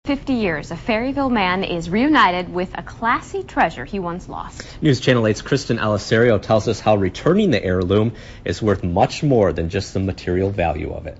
50 years, a Ferryville man is reunited with a classy treasure he once lost. News Channel 8's Kristen Alicerio tells us how returning the heirloom is worth much more than just the material value of it.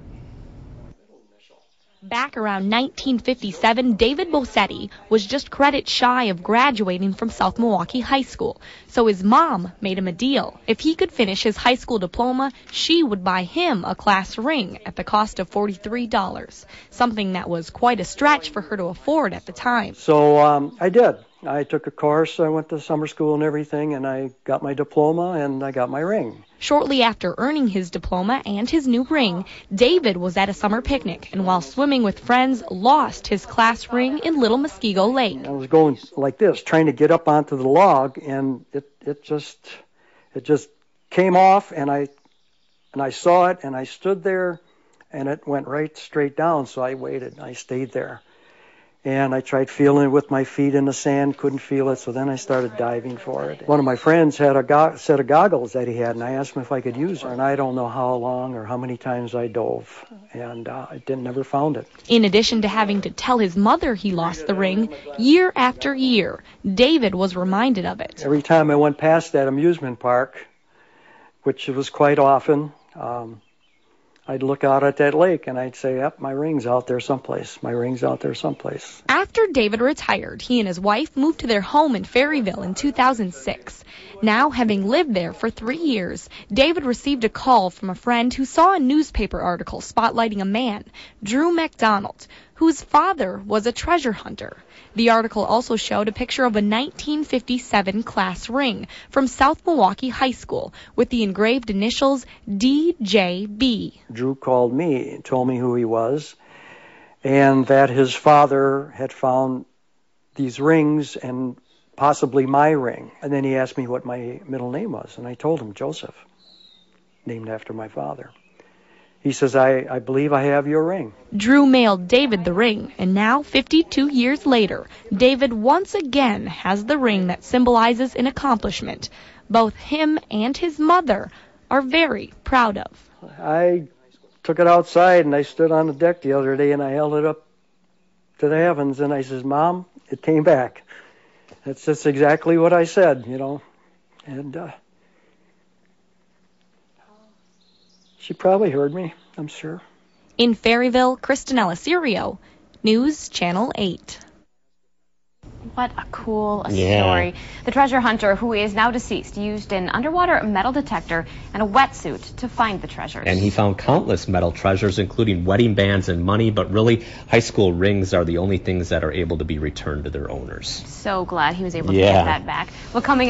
Back around 1957, David Bossetti was just credits shy of graduating from South Milwaukee High School, so his mom made him a deal. If he could finish his high school diploma, she would buy him a class ring at the cost of $43, something that was quite a stretch for her to afford at the time. So I did. I took a course, I went to summer school and everything, and I got my diploma and I got my ring. Shortly after earning his diploma and his new ring, David was at a summer picnic and while swimming with friends, lost his class ring in Little Muskego Lake. I was going like this, trying to get up onto the log, and it just came off, and I saw it, and I stood there, and it went right straight down, so I waited. I stayed there. And I tried feeling it with my feet in the sand, couldn't feel it, so then I started diving for it. One of my friends had a set of goggles that he had, and I asked him if I could use it. And I don't know how long or how many times I dove, and I never found it. In addition to having to tell his mother he lost the ring, year after year, David was reminded of it. Every time I went past that amusement park, which was quite often, I'd look out at that lake and I'd say, yep, my ring's out there someplace. My ring's out there someplace. After David retired, he and his wife moved to their home in Ferryville in 2006. Now, having lived there for 3 years, David received a call from a friend who saw a newspaper article spotlighting a man, Drew McDonald, whose father was a treasure hunter. The article also showed a picture of a 1957 class ring from South Milwaukee High School with the engraved initials DJB. Drew called me and told me who he was and that his father had found these rings and possibly my ring. And then he asked me what my middle name was, and I told him Joseph, named after my father. He says, I believe I have your ring. Drew mailed David the ring, and now, 52 years later, David once again has the ring that symbolizes an accomplishment both him and his mother are very proud of. I took it outside, and I stood on the deck the other day, and I held it up to the heavens, and I says, Mom, it came back. That's just exactly what I said, you know, and she probably heard me, I'm sure. In Ferryville, Kristen Alicerio, News Channel 8. What a cool story. The treasure hunter, who is now deceased, used an underwater metal detector and a wetsuit to find the treasures. And he found countless metal treasures, including wedding bands and money, but really, high school rings are the only things that are able to be returned to their owners. So glad he was able to get that back. Well, coming up.